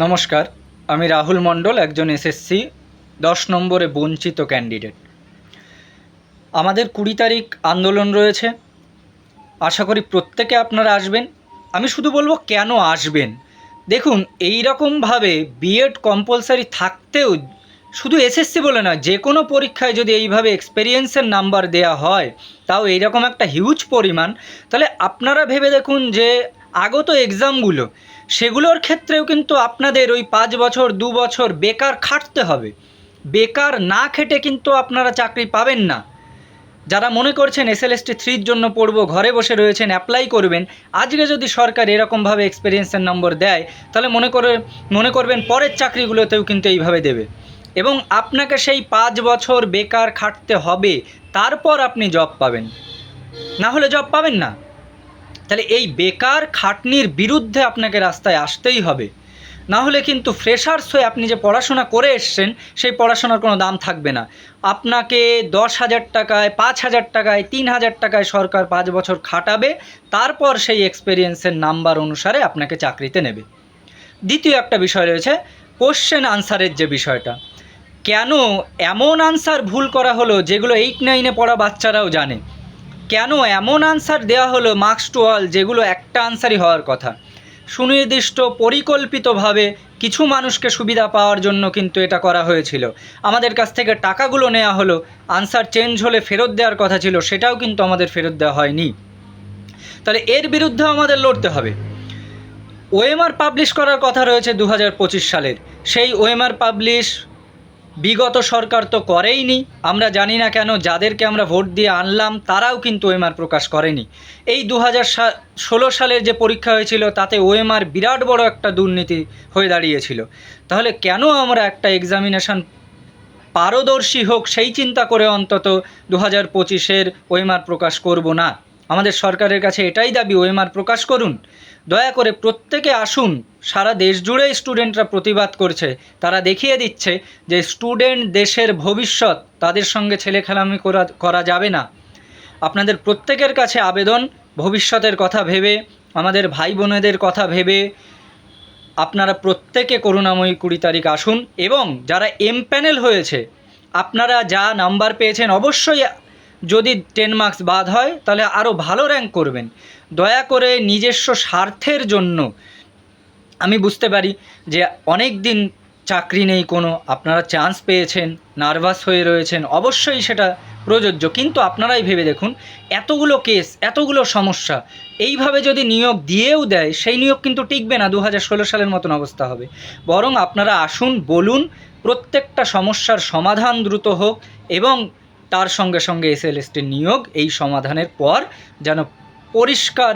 নমস্কার, আমি রাহুল মণ্ডল, একজন এসএসসি 10 নম্বরে বঞ্চিত ক্যান্ডিডেট। আমাদের 20 তারিখ আন্দোলন রয়েছে। আশা করি প্রত্যেকে আপনারা আসবেন। আমি শুধু বলবো কেন আসবেন। দেখুন, এই রকমভাবে বিএড কম্পালসারি থাকতেও শুধু এসএসসি বলে নয়, যে কোনো পরীক্ষায় যদি এইভাবে এক্সপেরিয়েন্সের নাম্বার দেয়া হয়, তাও এইরকম একটা হিউজ পরিমাণ, তাহলে আপনারা ভেবে দেখুন যে আগত এক্সামগুলো, সেগুলোর ক্ষেত্রেও কিন্তু আপনাদের ওই 5 বছর 2 বছর বেকার খাটতে হবে। বেকার না খেটে কিন্তু আপনারা চাকরি পাবেন না। যারা মনে করছেন এসএলএসটি 3-র জন্য পড়বো, ঘরে বসে রয়েছেন, অ্যাপ্লাই করবেন, আজকে যদি সরকার এরকমভাবে এক্সপেরিয়েন্সের নম্বর দেয়, তাহলে মনে করবেন পরের চাকরিগুলোতেও কিন্তু এইভাবে দেবে এবং আপনাকে সেই 5 বছর বেকার খাটতে হবে, তারপর আপনি জব পাবেন, না হলে জব পাবেন না। তাহলে এই বেকার খাটনির বিরুদ্ধে আপনাকে রাস্তায় আসতেই হবে, না হলে কিন্তু ফ্রেশার্স হয়ে আপনি যে পড়াশোনা করে এসছেন, সেই পড়াশোনার কোনো দাম থাকবে না। আপনাকে 10,000 টাকায়, 5,000 টাকায়, 3,000 টাকায় সরকার 5 বছর খাটাবে, তারপর সেই এক্সপেরিয়েন্সের নাম্বার অনুসারে আপনাকে চাকরিতে নেবে। দ্বিতীয় একটা বিষয় রয়েছে কোশ্চেন আনসারের যে বিষয়টা। কেন এমন আনসার ভুল করা হলো যেগুলো 8-9-এ পড়া বাচ্চারাও জানে? কেন এমন আনসার দেওয়া হলো মার্কস টু অল, যেগুলো একটা আনসারই হওয়ার কথা? সুনির্দিষ্ট পরিকল্পিতভাবে কিছু মানুষকে সুবিধা পাওয়ার জন্য কিন্তু এটা করা হয়েছিল। আমাদের কাছ থেকে টাকাগুলো নেওয়া হলো, আনসার চেঞ্জ হলে ফেরত দেওয়ার কথা ছিল, সেটাও কিন্তু আমাদের ফেরত দেওয়া হয়নি। তাহলে এর বিরুদ্ধেও আমাদের লড়তে হবে। ওএমআর পাবলিশ করার কথা রয়েছে 2025 সালের, সেই ওএমআর পাবলিশ বিগত সরকার তো করেইনি। আমরা জানি না কেন যাদেরকে আমরা ভোট দিয়ে আনলাম তারাও কিন্তু ওএমআর প্রকাশ করেনি। এই 2016 সালের যে পরীক্ষা হয়েছিল, তাতে ওএমআর বিরাট বড় একটা দুর্নীতি হয়ে দাঁড়িয়েছিল। তাহলে কেন আমরা একটা এক্সামিনেশন পারদর্শী হোক সেই চিন্তা করে অন্তত 2025-এর ওএমআর প্রকাশ করব না? আমাদের সরকারের কাছে এটাই দাবি, ওএমআর প্রকাশ করুন। দয়া করে প্রত্যেকে আসুন। সারা দেশ জুড়েই স্টুডেন্টরা প্রতিবাদ করছে, তারা দেখিয়ে দিচ্ছে যে স্টুডেন্ট দেশের ভবিষ্যৎ, তাদের সঙ্গে ছেলেখেলামি করা যাবে না। আপনাদের প্রত্যেকের কাছে আবেদন, ভবিষ্যতের কথা ভেবে, আমাদের ভাই বোনেদের কথা ভেবে আপনারা প্রত্যেকে করুণাময়ী 20 তারিখ আসুন। এবং যারা এমপ্যানেল হয়েছে, আপনারা যা নাম্বার পেয়েছেন, অবশ্যই যদি 10 মার্কস বাদ হয় তাহলে আরও ভালো র্যাঙ্ক করবেন। দয়া করে নিজস্ব স্বার্থের জন্য, আমি বুঝতে পারি যে অনেক দিন চাকরি নেই কোনো, আপনারা চান্স পেয়েছেন, নার্ভাস হয়ে রয়েছেন, অবশ্যই সেটা প্রযোজ্য, কিন্তু আপনারাই ভেবে দেখুন এতগুলো কেস, এতগুলো সমস্যা, এইভাবে যদি নিয়োগ দিয়েও দেয়, সেই নিয়োগ কিন্তু টিকবে না, 2016 সালের মতন অবস্থা হবে। বরং আপনারা আসুন, বলুন, প্রত্যেকটা সমস্যার সমাধান দ্রুত হোক এবং তার সঙ্গে সঙ্গে এসএলএসটির নিয়োগ এই সমাধানের পর যেন পরিষ্কার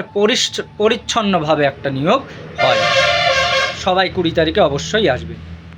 পরিচ্ছন্নভাবে একটা নিয়োগ হয়। সবাই 20 তারিখে অবশ্যই আসবে।